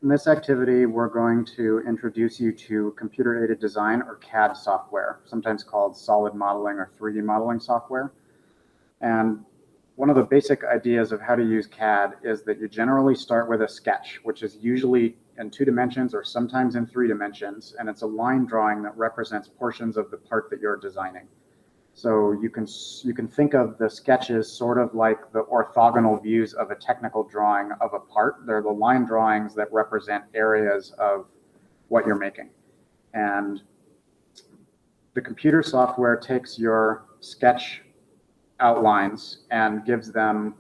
In this activity, we're going to introduce you to computer-aided design, or CAD software, sometimes called solid modeling or 3D modeling software. And one of the basic ideas of how to use CAD is that you generally start with a sketch, which is usually in 2 dimensions or sometimes in 3 dimensions, and it's a line drawing that represents portions of the part that you're designing. So you can think of the sketches sort of like the orthogonal views of a technical drawing of a part. They're the line drawings that represent areas of what you're making. And the computer software takes your sketch outlines and gives them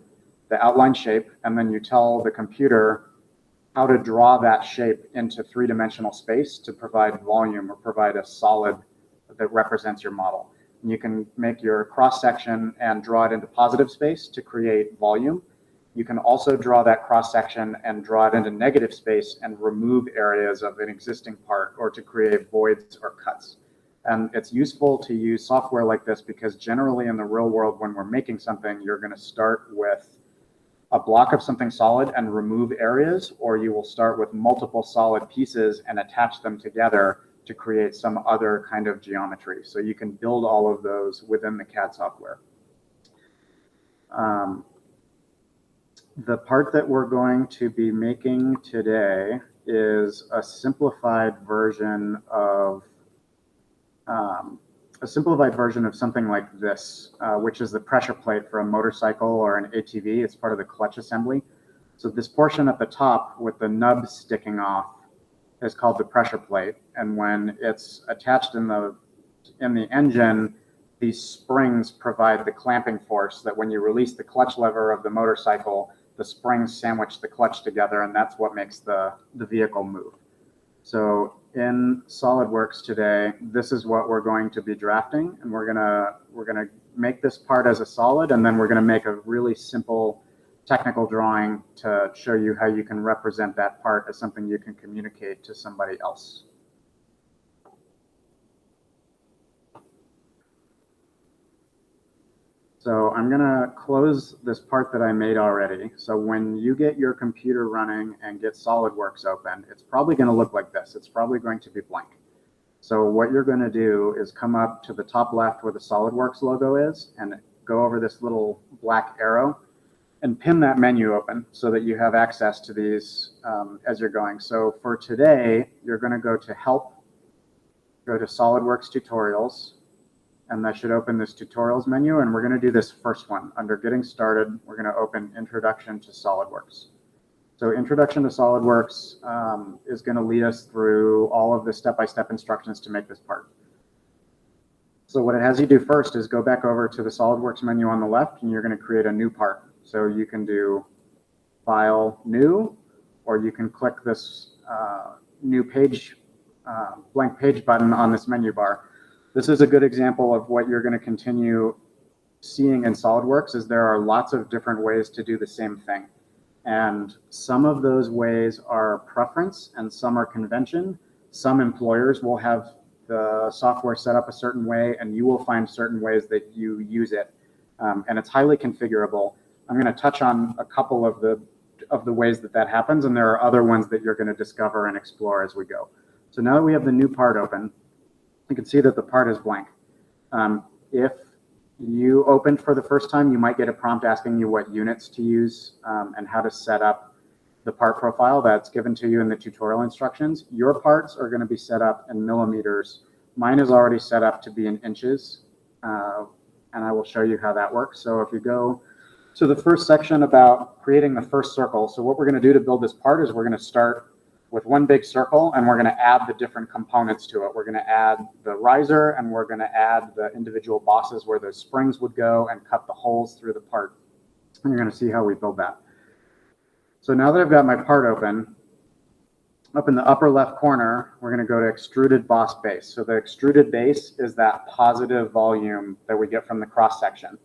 the outline shape, and then you tell the computer how to draw that shape into 3-dimensional space to provide volume or provide a solid that represents your model. You can make your cross-section and draw it into positive space to create volume. You can also draw that cross-section and draw it into negative space and remove areas of an existing part or to create voids or cuts. And it's useful to use software like this because generally in the real world, when we're making something, you're going to start with a block of something solid and remove areas, or you will start with multiple solid pieces and attach them together to create some other kind of geometry. So you can build all of those within the CAD software. The part that we're going to be making today is a simplified version of something like this, which is the pressure plate for a motorcycle or an ATV. It's part of the clutch assembly. So this portion at the top with the nub sticking off is called the pressure plate, and when it's attached in the engine, these springs provide the clamping force that when you release the clutch lever of the motorcycle, the springs sandwich the clutch together, and that's what makes the vehicle move. So in SolidWorks today, this is what we're going to be drafting, and we're gonna make this part as a solid, and then we're gonna make a really simple technical drawing to show you how you can represent that part as something you can communicate to somebody else. So I'm going to close this part that I made already. So when you get your computer running and get SolidWorks open, it's probably going to look like this. It's probably going to be blank. So what you're going to do is come up to the top left where the SolidWorks logo is and go over this little black arrow and pin that menu open so that you have access to these as you're going. So for today, you're going to go to Help, go to SolidWorks Tutorials, and that should open this Tutorials menu. And we're going to do this first one. Under Getting Started, we're going to open Introduction to SolidWorks. So Introduction to SolidWorks is going to lead us through all of the step-by-step instructions to make this part. So what it has you do first is go back over to the SolidWorks menu on the left, and you're going to create a new part. So you can do File, New, or you can click this new page, blank page button on this menu bar. This is a good example of what you're going to continue seeing in SolidWorks, is there are lots of different ways to do the same thing. And some of those ways are preference and some are convention. Some employers will have the software set up a certain way, and you will find certain ways that you use it. And it's highly configurable. I'm going to touch on a couple of the ways that happens, and there are other ones that you're going to discover and explore as we go. So now that we have the new part open, you can see that the part is blank. If you opened for the first time, you might get a prompt asking you what units to use and how to set up the part profile that's given to you in the tutorial instructions. Your parts are going to be set up in millimeters. Mine is already set up to be in inches, and I will show you how that works. So if you go to the first section about creating the first circle, so what we're going to do to build this part is we're going to start with one big circle, and we're going to add the different components to it. We're going to add the riser, and we're going to add the individual bosses where those springs would go and cut the holes through the part. And you're going to see how we build that. So now that I've got my part open, up in the upper left corner, we're going to go to Extruded Boss Base. So the extruded base is that positive volume that we get from the cross section.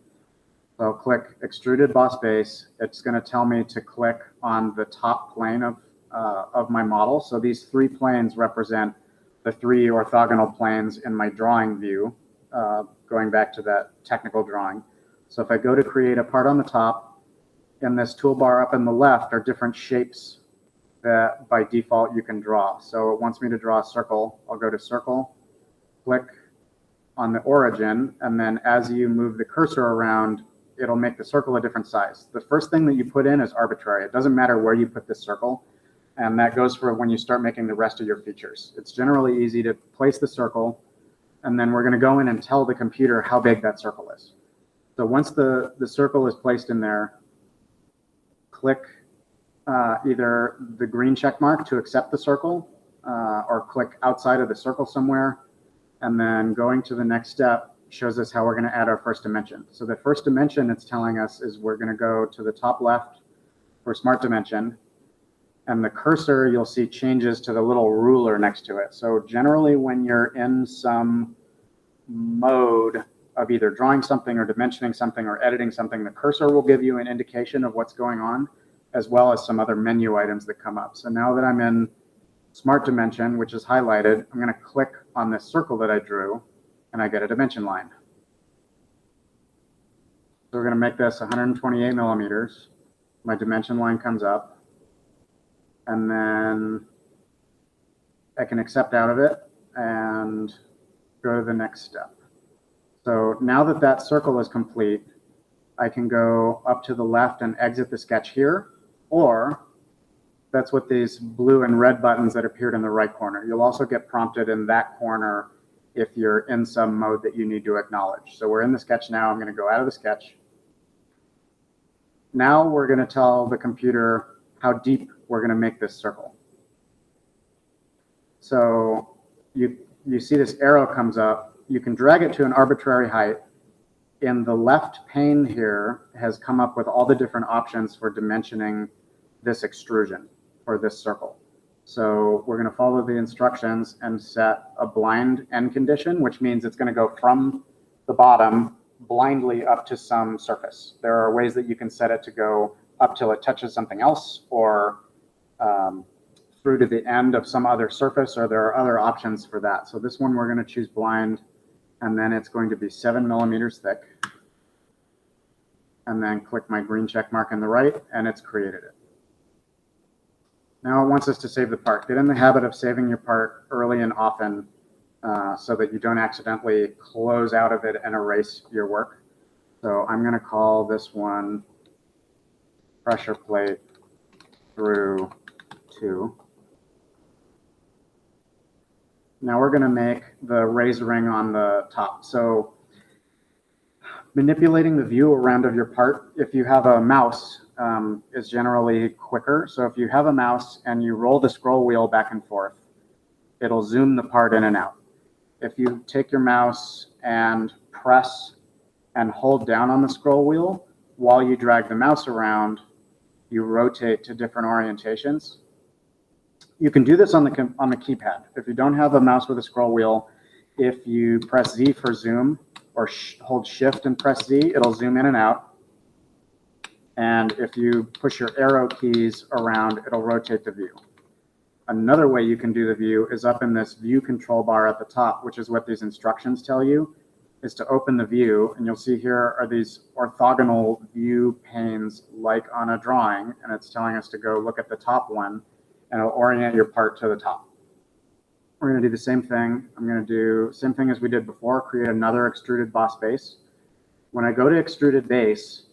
So I'll click Extruded Boss Base. It's going to tell me to click on the top plane of my model. So these 3 planes represent the 3 orthogonal planes in my drawing view, going back to that technical drawing. So if I go to create a part on the top, in this toolbar up in the left are different shapes that by default you can draw. So it wants me to draw a circle. I'll go to circle, click on the origin, and then as you move the cursor around, it'll make the circle a different size. The first thing that you put in is arbitrary. It doesn't matter where you put this circle, and that goes for when you start making the rest of your features. It's generally easy to place the circle, and then we're going to go in and tell the computer how big that circle is. So once the circle is placed in there, click either the green check mark to accept the circle, or click outside of the circle somewhere, and then going to the next step shows us how we're going to add our first dimension. So the first dimension it's telling us is we're going to go to the top left for smart dimension, and the cursor you'll see changes to the little ruler next to it. So generally when you're in some mode of either drawing something or dimensioning something or editing something, the cursor will give you an indication of what's going on, as well as some other menu items that come up. So now that I'm in smart dimension, which is highlighted, I'm going to click on this circle that I drew, and I get a dimension line. So we're going to make this 128 millimeters. My dimension line comes up, and then I can accept out of it and go to the next step. So now that that circle is complete, I can go up to the left and exit the sketch here, or that's what these blue and red buttons that appeared in the right corner. You'll also get prompted in that corner if you're in some mode that you need to acknowledge. So we're in the sketch now. I'm going to go out of the sketch. Now we're going to tell the computer how deep we're going to make this circle. So you see this arrow comes up. You can drag it to an arbitrary height. In the left pane here has come up with all the different options for dimensioning this extrusion or this circle. So we're going to follow the instructions and set a blind end condition, which means it's going to go from the bottom blindly up to some surface. There are ways that you can set it to go up till it touches something else, or through to the end of some other surface, or there are other options for that. So this one we're going to choose blind, and then it's going to be 7 millimeters thick. And then click my green check mark on the right, and it's created it. Now it wants us to save the part. Get in the habit of saving your part early and often so that you don't accidentally close out of it and erase your work. So I'm going to call this one pressure plate through 2. Now we're going to make the raised ring on the top. So manipulating the view around of your part, if you have a mouse, is generally quicker. So if you have a mouse and you roll the scroll wheel back and forth, it'll zoom the part in and out. If you take your mouse and press and hold down on the scroll wheel while you drag the mouse around, you rotate to different orientations. You can do this on the keypad. If you don't have a mouse with a scroll wheel, if you press Z for zoom or hold shift and press Z, it'll zoom in and out. And if you push your arrow keys around, it'll rotate the view. Another way you can do the view is up in this view control bar at the top, which is what these instructions tell you, is to open the view. And you'll see here are these orthogonal view panes like on a drawing, and it's telling us to go look at the top one, and it'll orient your part to the top. We're going to do the same thing. I'm going to do the same thing as we did before, create another extruded boss base. When I go to extruded base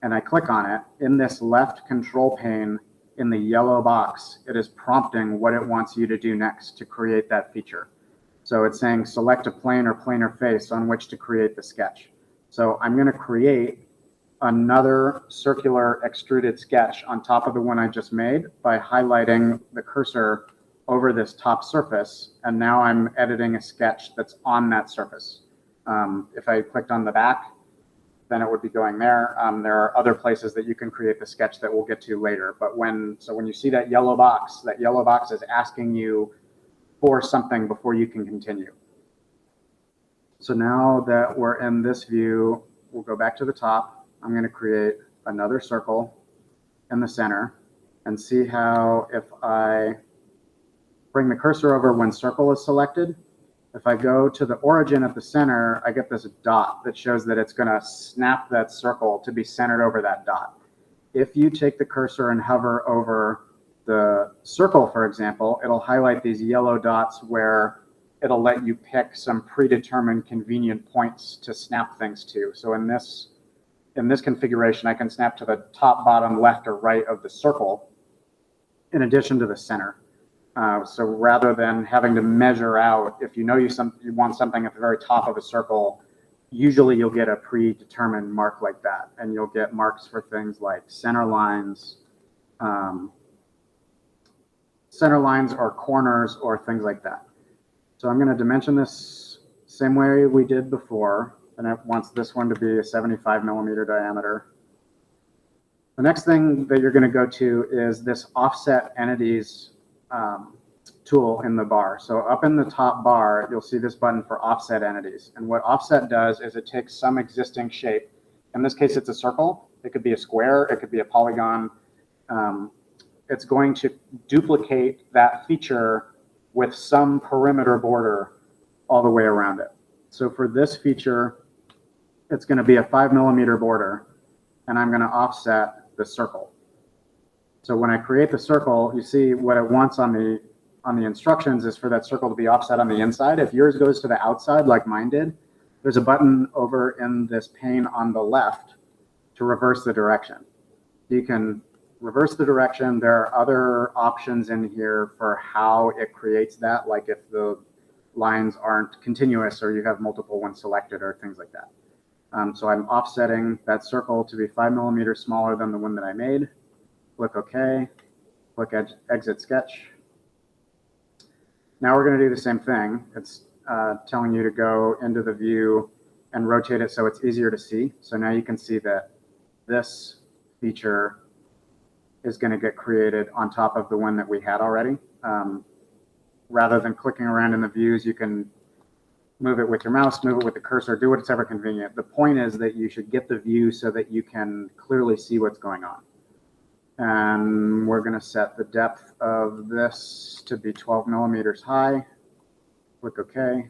and I click on it, in this left control pane in the yellow box, it is prompting what it wants you to do next to create that feature. So it's saying select a plane or planar face on which to create the sketch. So I'm going to create another circular extruded sketch on top of the one I just made by highlighting the cursor over this top surface, and now I'm editing a sketch that's on that surface. If I clicked on the back, then it would be going there. There are other places that you can create the sketch that we'll get to later. But when you see that yellow box is asking you for something before you can continue. So now that we're in this view, we'll go back to the top. I'm going to create another circle in the center and see how if I bring the cursor over when circle is selected, if I go to the origin at the center, I get this dot that shows that it's going to snap that circle to be centered over that dot. If you take the cursor and hover over the circle, for example, it'll highlight these yellow dots where it'll let you pick some predetermined convenient points to snap things to. So in this configuration, I can snap to the top, bottom, left, or right of the circle in addition to the center. So rather than having to measure out, if you know you want something at the very top of a circle, usually you'll get a predetermined mark like that, and you'll get marks for things like center lines or corners or things like that. So I'm going to dimension this same way we did before, and it wants this one to be a 75 millimeter diameter. The next thing that you're going to go to is this offset entities tool in the bar. So up in the top bar, you'll see this button for offset entities. And what offset does is it takes some existing shape. In this case, it's a circle. It could be a square. It could be a polygon. It's going to duplicate that feature with some perimeter border all the way around it. So for this feature, it's going to be a 5 millimeter border, and I'm going to offset the circle. So when I create the circle, you see what it wants on the instructions is for that circle to be offset on the inside. If yours goes to the outside like mine did, there's a button over in this pane on the left to reverse the direction. You can reverse the direction. There are other options in here for how it creates that, like if the lines aren't continuous or you have multiple ones selected or things like that. So I'm offsetting that circle to be 5 millimeters smaller than the one that I made. Click OK. Click Exit Sketch. Now we're going to do the same thing. It's telling you to go into the view and rotate it so it's easier to see. So now you can see that this feature is going to get created on top of the one that we had already. Rather than clicking around in the views, you can move it with your mouse, move it with the cursor, do whatever convenient. The point is that you should get the view so that you can clearly see what's going on. And we're going to set the depth of this to be 12 millimeters high. Click OK.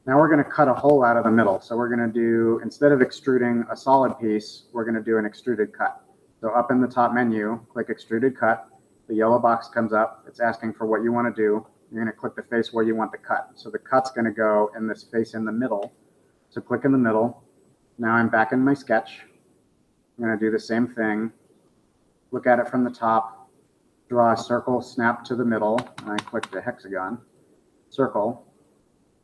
Now we're going to cut a hole out of the middle. So we're going to do, instead of extruding a solid piece, we're going to do an extruded cut. So up in the top menu, click Extruded Cut. The yellow box comes up. It's asking for what you want to do. You're going to click the face where you want the cut. So the cut's going to go in this face in the middle. So click in the middle. Now I'm back in my sketch. I'm going to do the same thing. Look at it from the top, draw a circle, snap to the middle, and I click the hexagon, circle,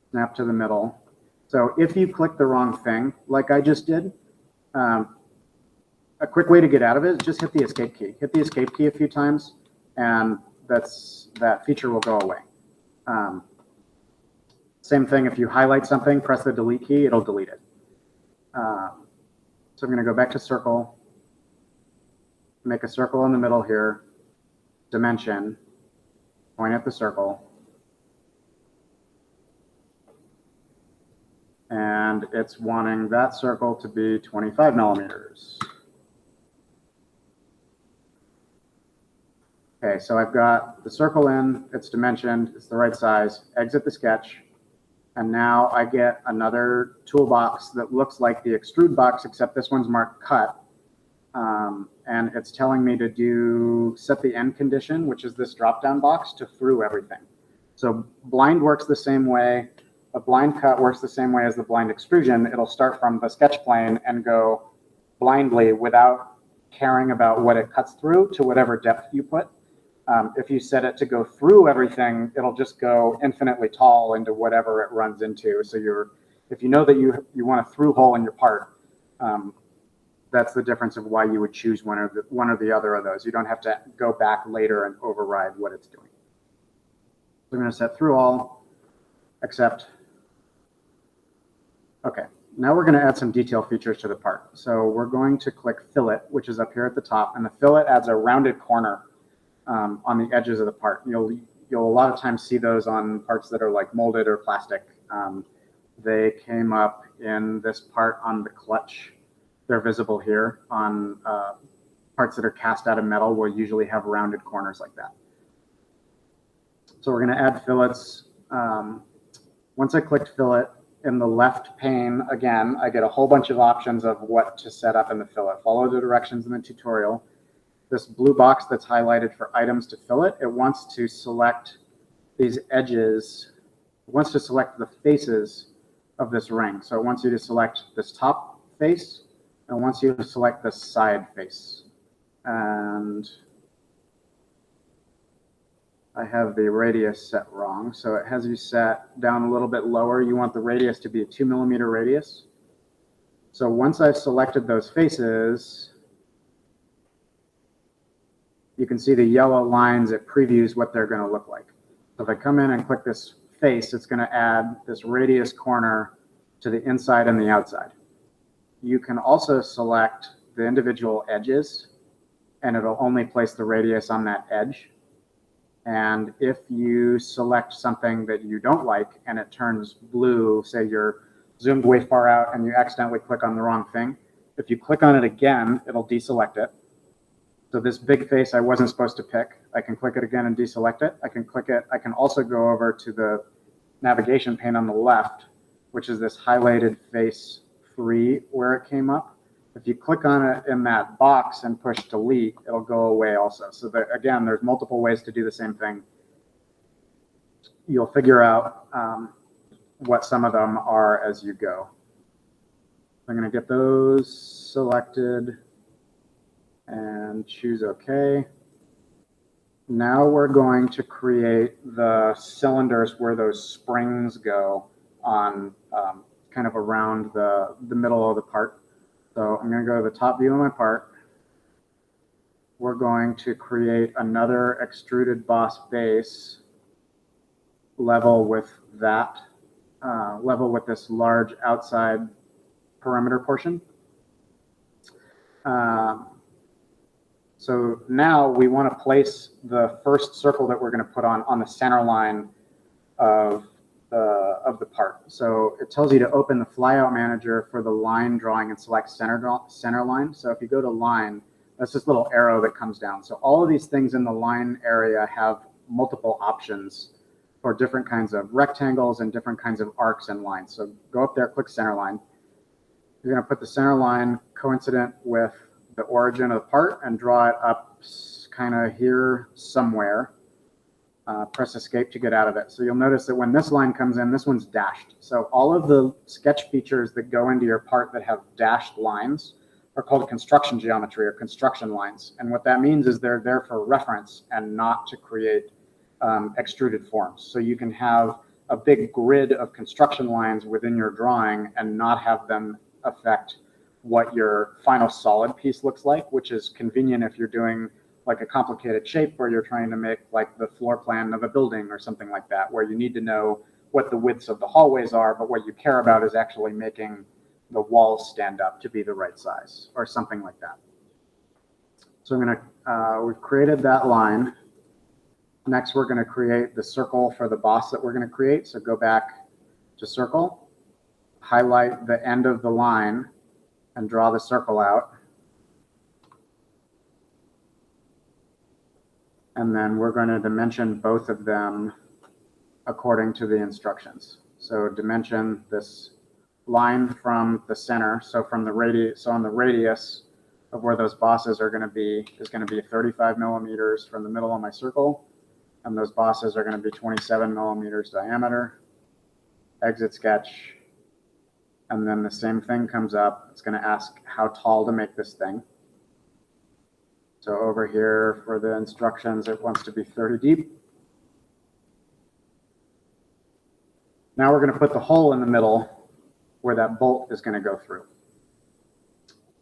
snap to the middle. So if you click the wrong thing, like I just did, a quick way to get out of it is just hit the escape key. Hit the escape key a few times, and that feature will go away. Same thing, if you highlight something, press the delete key, it'll delete it. So I'm going to go back to circle, make a circle in the middle here, dimension, point at the circle, and it's wanting that circle to be 25 millimeters. Okay, so I've got the circle in, it's dimensioned, it's the right size, exit the sketch, and now I get another toolbox that looks like the extrude box, except this one's marked cut. And it's telling me to set the end condition, which is this drop-down box, to through everything. So blind works the same way. A blind cut works the same way as the blind extrusion. It'll start from the sketch plane and go blindly without caring about what it cuts through to whatever depth you put. If you set it to go through everything, it'll just go infinitely tall into whatever it runs into. So if you know that you want a through hole in your part, that's the difference of why you would choose one or the other of those. You don't have to go back later and override what it's doing. So I'm going to set through all, accept. Okay, now we're going to add some detail features to the part. So we're going to click Fillet, which is up here at the top, and the fillet adds a rounded corner on the edges of the part. You'll a lot of times see those on parts that are like molded or plastic. They came up in this part on the clutch. They're visible here on parts that are cast out of metal will usually have rounded corners like that. So we're going to add fillets. Once I clicked fillet, in the left pane, again, I get a whole bunch of options of what to set up in the fillet. Follow the directions in the tutorial. this blue box that's highlighted for items to fillet, it wants to select these edges, it wants to select the faces of this ring. So it wants you to select this top face, and it wants you to select the side face. And I have the radius set wrong. So it has you set down a little bit lower. You want the radius to be a 2 millimeter radius. So once I've selected those faces, you can see the yellow lines. It previews what they're going to look like. So if I come in and click this face, it's going to add this radius corner to the inside and the outside. You can also select the individual edges, and it'll only place the radius on that edge. And if you select something that you don't like and it turns blue, say you're zoomed way far out and you accidentally click on the wrong thing, if you click on it again, it'll deselect it. So this big face I wasn't supposed to pick. I can click it again and deselect it. I can click it. I can also go over to the navigation pane on the left, which is this highlighted face 3 where it came up. If you click on it in that box and push delete, it'll go away also. So that, again, there's multiple ways to do the same thing. You'll figure out what some of them are as you go. I'm going to get those selected and choose OK. Now we're going to create the cylinders where those springs go on kind of around the middle of the part. So I'm going to go to the top view of my part. We're going to create another extruded boss base level with that, level with this large outside perimeter portion. So now we want to place the first circle that we're going to put on the center line of the part. So it tells you to open the flyout manager for the line drawing and select center line. So if you go to line, that's this little arrow that comes down. So all of these things in the line area have multiple options for different kinds of rectangles and different kinds of arcs and lines. So go up there, click center line. You're going to put the center line coincident with the origin of the part and draw it up kind of here somewhere. Press escape to get out of it. So you'll notice that when this line comes in, this one's dashed. So all of the sketch features that go into your part that have dashed lines are called construction geometry or construction lines. And what that means is they're there for reference and not to create extruded forms. So you can have a big grid of construction lines within your drawing and not have them affect what your final solid piece looks like, which is convenient if you're doing like a complicated shape where you're trying to make like the floor plan of a building or something like that, where you need to know what the widths of the hallways are, but what you care about is actually making the walls stand up to be the right size or something like that. So we've created that line. Next, we're going to create the circle for the boss that we're going to create. So go back to circle, highlight the end of the line and draw the circle out. And then we're going to dimension both of them according to the instructions. So dimension this line from the center. So from the radius, so on the radius of where those bosses are going to be is going to be 35 millimeters from the middle of my circle. And those bosses are going to be 27 millimeters diameter. Exit sketch. And then the same thing comes up. It's going to ask how tall to make this thing. So over here for the instructions, it wants to be 30 deep. Now we're going to put the hole in the middle where that bolt is going to go through.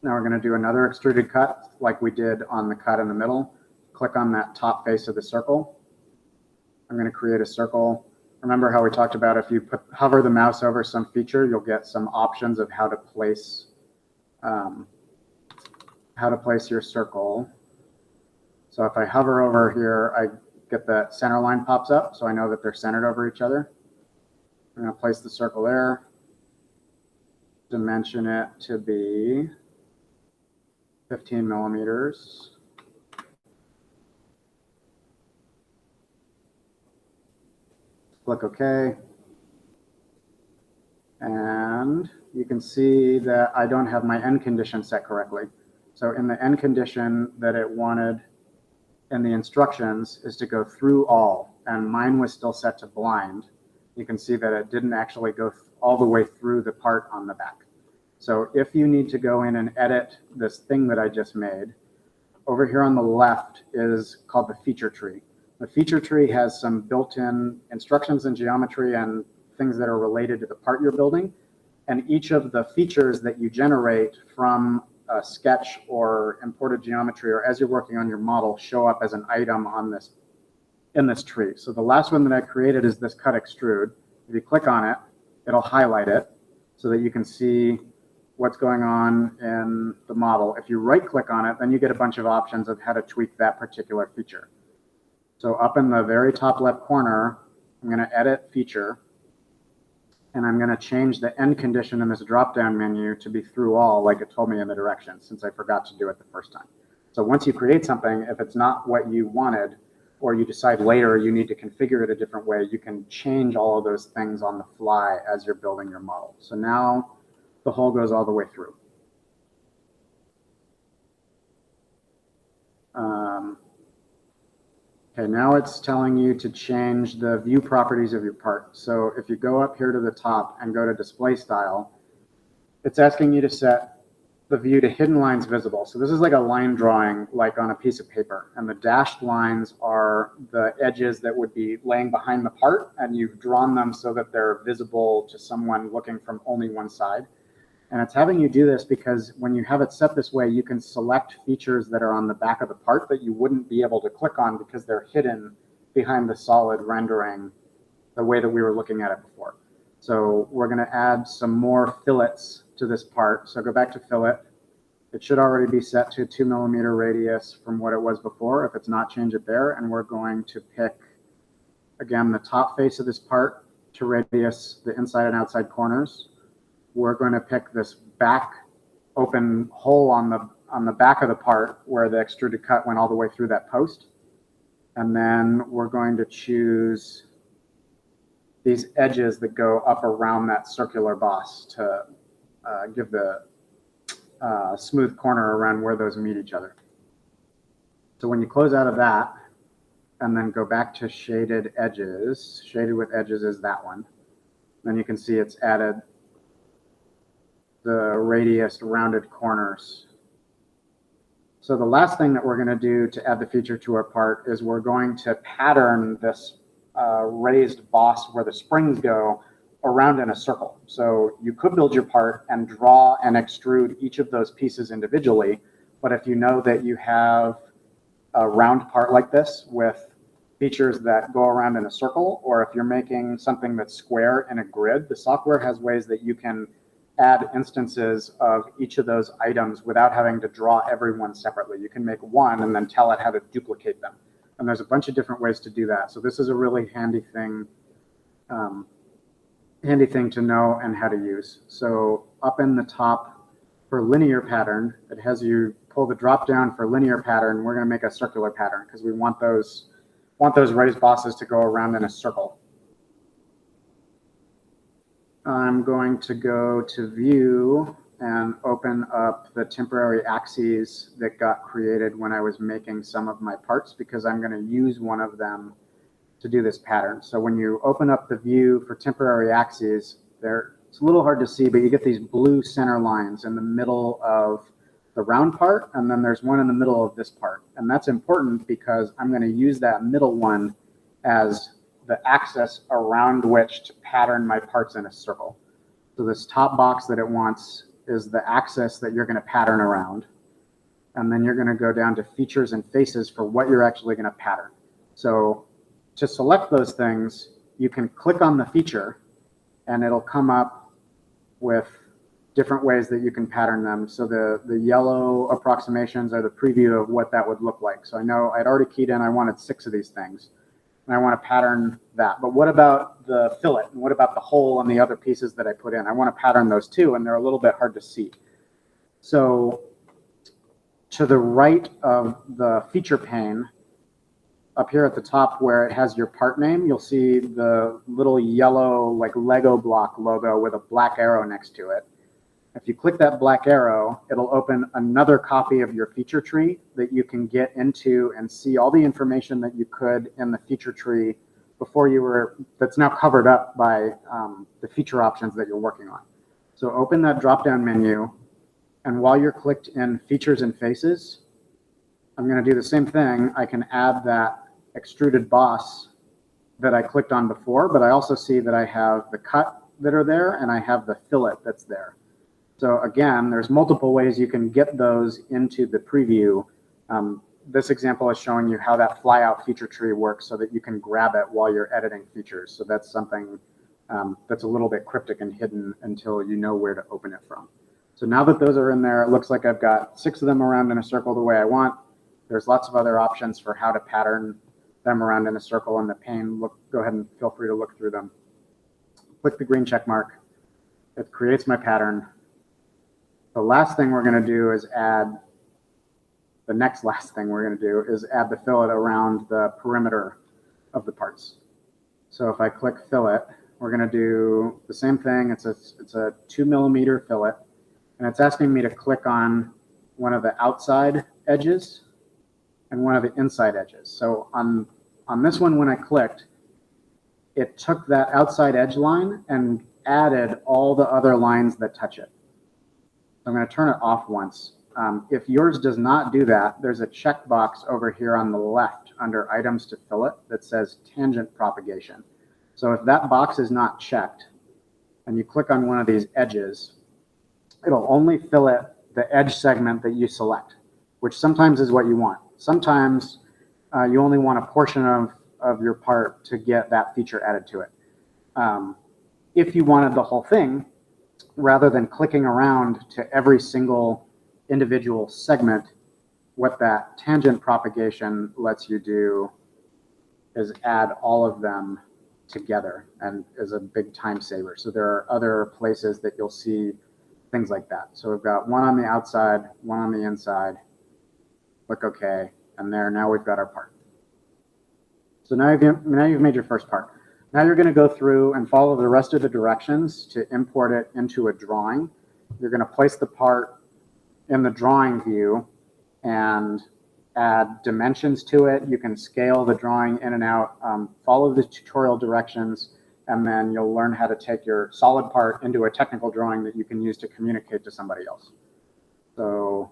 Now we're going to do another extruded cut like we did on the cut in the middle. Click on that top face of the circle. I'm going to create a circle. Remember how we talked about if you hover the mouse over some feature, you'll get some options of how to place your circle. So if I hover over here, I get that center line pops up, so I know that they're centered over each other. I'm going to place the circle there, dimension it to be 15 millimeters. Click OK. And you can see that I don't have my end condition set correctly. So in the end condition that it wanted in the instructions is to go through all, and mine was still set to blind. You can see that it didn't actually go all the way through the part on the back. So if you need to go in and edit this thing that I just made, over here on the left is called the feature tree. The feature tree has some built-in instructions and geometry and things that are related to the part you're building. And each of the features that you generate from a sketch or imported geometry or as you're working on your model show up as an item on this in this tree. So the last one that I created is this cut extrude. If you click on it, it'll highlight it so that you can see what's going on in the model. If you right click on it, then you get a bunch of options of how to tweak that particular feature. So up in the very top left corner, I'm going to edit feature, and I'm going to change the end condition in this drop-down menu to be through all, like it told me in the directions, since I forgot to do it the first time. So once you create something, if it's not what you wanted, or you decide later you need to configure it a different way, you can change all of those things on the fly as you're building your model. So now the hole goes all the way through. Okay, now it's telling you to change the view properties of your part. So if you go up here to the top and go to display style, it's asking you to set the view to hidden lines visible. So this is like a line drawing, like on a piece of paper. And the dashed lines are the edges that would be laying behind the part, and you've drawn them so that they're visible to someone looking from only one side. And it's having you do this because when you have it set this way, you can select features that are on the back of the part that you wouldn't be able to click on because they're hidden behind the solid rendering the way that we were looking at it before. So we're going to add some more fillets to this part. So go back to fillet. It should already be set to 2 millimeter radius from what it was before. If it's not, change it there. And we're going to pick, again, the top face of this part to radius the inside and outside corners. We're going to pick this back open hole on the back of the part where the extruded cut went all the way through that post. And then we're going to choose these edges that go up around that circular boss to give the smooth corner around where those meet each other. So when you close out of that and then go back to shaded edges, shaded with edges is that one. Then you can see it's added the radius rounded corners. So the last thing that we're going to do to add the feature to our part is we're going to pattern this raised boss where the springs go around in a circle. So you could build your part and draw and extrude each of those pieces individually, but if you know that you have a round part like this with features that go around in a circle, or if you're making something that's square in a grid, the software has ways that you can add instances of each of those items without having to draw every one separately. You can make one and then tell it how to duplicate them. And there's a bunch of different ways to do that. So this is a really handy thing to know and how to use. So up in the top for linear pattern, it has you pull the drop down for linear pattern. We're going to make a circular pattern because we want those raised bosses to go around in a circle. I'm going to go to view and open up the temporary axes that got created when I was making some of my parts because I'm going to use one of them to do this pattern. So when you open up the view for temporary axes, it's a little hard to see, but you get these blue center lines in the middle of the round part, and then there's one in the middle of this part. And that's important because I'm going to use that middle one as the axis around which to pattern my parts in a circle. So this top box that it wants is the axis that you're going to pattern around. And then you're going to go down to features and faces for what you're actually going to pattern. So to select those things, you can click on the feature and it'll come up with different ways that you can pattern them. So the yellow approximations are the preview of what that would look like. So I know I'd already keyed in, I wanted 6 of these things. And I want to pattern that. But what about the fillet? And what about the hole and the other pieces that I put in? I want to pattern those too, and they're a little bit hard to see. So to the right of the feature pane, up here at the top where it has your part name, you'll see the little yellow like Lego block logo with a black arrow next to it. If you click that black arrow, it'll open another copy of your feature tree that you can get into and see all the information that you could in the feature tree before you were, that's now covered up by the feature options that you're working on. So open that drop-down menu, and while you're clicked in Features and Faces, I'm going to do the same thing. I can add that extruded boss that I clicked on before, but I also see that I have the cut that are there, and I have the fillet that's there. So again, there's multiple ways you can get those into the preview. This example is showing you how that flyout feature tree works so that you can grab it while you're editing features. So that's something that's a little bit cryptic and hidden until you know where to open it from. So now that those are in there, it looks like I've got 6 of them around in a circle the way I want. There's lots of other options for how to pattern them around in a circle in the pane. Go ahead and feel free to look through them. Click the green check mark. It creates my pattern. The last thing we're going to do is add, the next last thing we're going to do is add the fillet around the perimeter of the parts. So if I click fillet, we're going to do the same thing. It's a 2 millimeter fillet, and it's asking me to click on one of the outside edges and one of the inside edges. So on this one, when I clicked, it took that outside edge line and added all the other lines that touch it. I'm going to turn it off once. If yours does not do that, there's a checkbox over here on the left under Items to Fillet that says Tangent Propagation. So if that box is not checked and you click on one of these edges, it'll only fillet the edge segment that you select, which sometimes is what you want. Sometimes you only want a portion of your part to get that feature added to it. If you wanted the whole thing, rather than clicking around to every single individual segment, what that tangent propagation lets you do is add all of them together, and is a big time saver. So there are other places that you'll see things like that. So we've got one on the outside, one on the inside. Click OK, and now we've got our part. So now you've made your first part. Now you're going to go through and follow the rest of the directions to import it into a drawing. You're going to place the part in the drawing view and add dimensions to it. You can scale the drawing in and out. Follow the tutorial directions, and then you'll learn how to take your solid part into a technical drawing that you can use to communicate to somebody else. So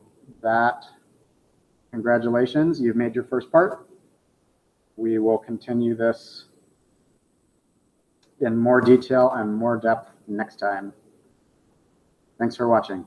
congratulations, you've made your first part. We will continue this in more detail and more depth next time. Thanks for watching.